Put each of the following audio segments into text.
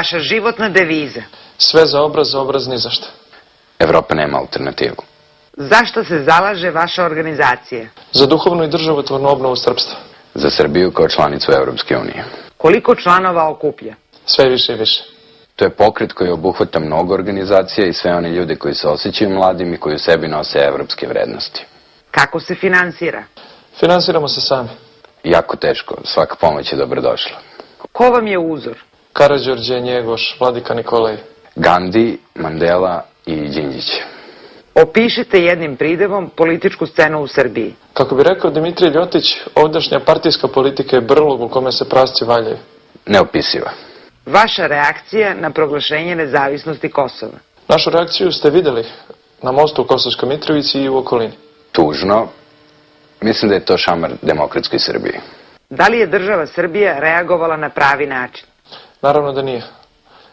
Vaša životna deviza. Sve za obraz ni za šta. Evropa nema alternativu. Zašto se zalaže vaša organizacija? Za duhovnu i državotvornu obnovu srpstva. Za Srbiju kao članicu Evropske unije. Koliko članova okuplja? Sve više i više. To je pokret koji obuhvata mnogo organizacija i sve one ljude koji se osjećaju mladim i koji u sebi nose evropske vrednosti. Kako se finansira? Finansiramo se sami. Jako teško, svaka pomoć je dobrodošla. Ko vam je uzor? Karađorđe, Njegoš, Vladika Nikolaj. Gandhi, Mandela i Đinđić. Opišite jednim pridevom političku scenu u Srbiji. Kako bi rekao Dimitrij Ljotić, ovdašnja partijska politika je brlog u kome se prasci valjaju. Neopisiva. Vaša reakcija na proglašenje nezavisnosti Kosova. Našu reakciju ste videli na mostu u Kosovskoj Mitrovici i u okolini. Tužno. Mislim da je to šamar demokratskoj Srbiji. Da li je država Srbija reagovala na pravi način? Naravno da nije.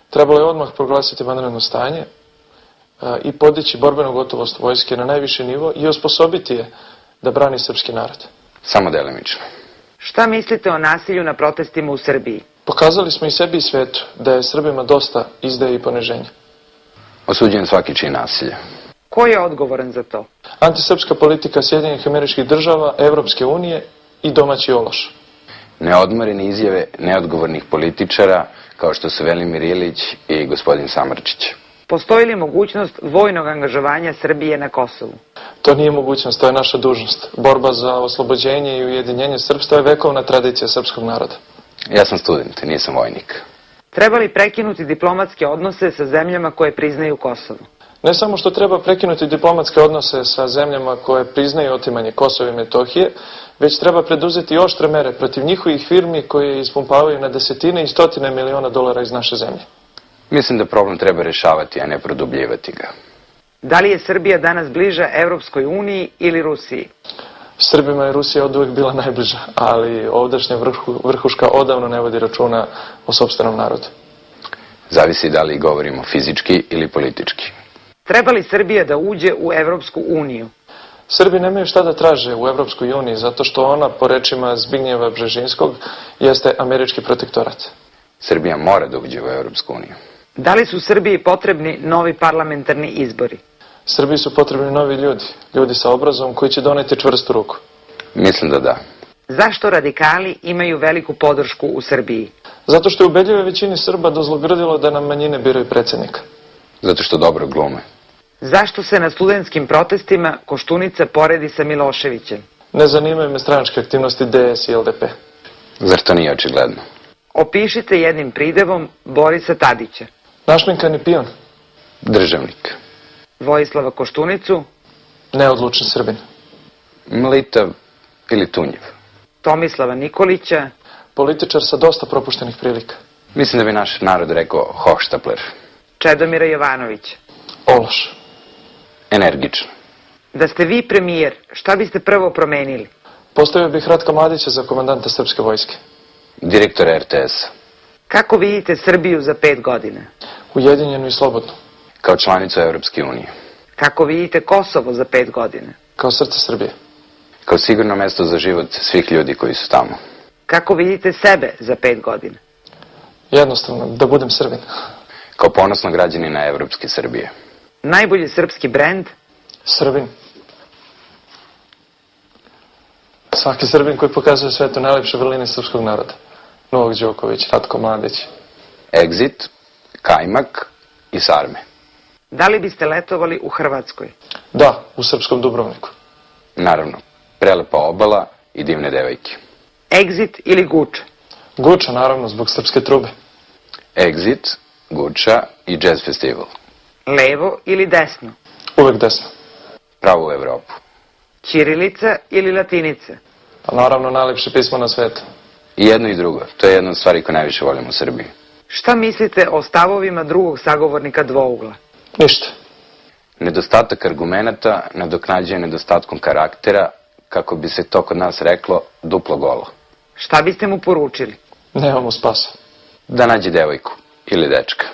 Trebalo je odmah proglasiti vanredno stanje i podići borbenu gotovost vojske na najviši nivo i osposobiti je da brani srpski narod. Samo delimično. Šta mislite o nasilju na protestima u Srbiji? Pokazali smo i sebi i svetu da je Srbima dosta izdaje i poniženja. Osuđujem svaki čin nasilja. Ko je odgovoran za to? Antisrpska politika Sjedinjenih Američkih Država, Evropske unije i domaći ološ. Neodmorene izjave neodgovornih političara kao što su Velimir Ilić i gospodin Samardžić. Postoji li mogućnost vojnog angažovanja Srbije na Kosovu? To nije mogućnost, to je naša dužnost. Borba za oslobođenje i ujedinjenje srpstva je vekovna tradicija srpskog naroda. Ja sam student, nisam vojnik. Treba li prekinuti diplomatske odnose sa zemljama koje priznaju Kosovo? Ne samo što treba prekinuti diplomatske odnose sa zemljama koje priznaju otimanje Kosova i Metohije, već treba preduzeti oštre mere protiv njihovih firmi koje ispumpavaju na desetine i stotine miliona dolara iz naše zemlje. Mislim da problem treba rešavati, a ne produbljivati ga. Da li je Srbija danas bliža Evropskoj uniji ili Rusiji? Srbima je Rusija od uvek bila najbliža, ali ovdašnja vrhuška odavno ne vodi računa o sopstvenom narodu. Zavisi da li govorimo fizički ili politički. Treba li Srbija da uđe u Evropsku uniju? Srbi nemaju šta da traže u Evropskoj uniji, zato što ona, po rečima Zbignjeva Bžežinskog, jeste američki protektorat. Srbija mora da uđe u Evropsku uniju. Da li su Srbiji potrebni novi parlamentarni izbori? Srbiji su potrebni novi ljudi, ljudi sa obrazom koji će doneti čvrstu ruku. Mislim da da. Zašto radikali imaju veliku podršku u Srbiji? Zato što je ubedljive većini Srba dozlogrdilo da nam manjine biraju predsjednika. Zato što dobro glume. Zašto se na studentskim protestima Koštunica poredi sa Miloševićem? Ne zanimaju me stranačke aktivnosti DS i LDP. Zar to nije očigledno? Opišite jednim pridevom Borisa Tadića. Našminkani pion. Državnik. Vojislava Koštunicu. Neodlučan Srbin. Mlitav ili tunjiv. Tomislava Nikolića. Političar sa dosta propuštenih prilika. Mislim da bi naš narod rekao hohštapler. Čedomira Jovanovića. Ološ. Energično. Da ste vi premijer, šta biste prvo promenili? Postavio bih Ratka Mladića za komandanta srpske vojske. Direktor RTS-a. Kako vidite Srbiju za 5 godina? Ujedinjenu i slobodnu. Kao članicu Evropske unije. Kako vidite Kosovo za 5 godina? Kao srce Srbije. Kao sigurno mesto za život svih ljudi koji su tamo. Kako vidite sebe za 5 godina? Jednostavno, da budem Srbin. Kao ponosno građanina Evropske Srbije. Najbolji srpski brend? Srbin. Svaki Srbin koji pokazuje svetu najlepše vrline srpskog naroda. Novak Đoković, Ratko Mladić. Exit, Kajmak i Sarme. Da li biste letovali u Hrvatskoj? Da, u srpskom Dubrovniku. Naravno, prelepa obala i divne devojke. Exit ili Guča? Guča, naravno, zbog srpske trube. Exit, Guča i Jazz Festival. Levo ili desno? Uvek desno. Pravo u Evropu. Ćirilica ili latinica? Pa naravno, najlepše pismo na svetu. I jedno i drugo. To je jedna od stvari koje najviše volim u Srbiji. Šta mislite o stavovima drugog sagovornika Dvougla? Ništa. Nedostatak argumenata nadoknađuje nedostatkom karaktera, kako bi se to kod nas reklo, duplo golo. Šta biste mu poručili? Nemamo spasa. Da nađe devojku ili dečka.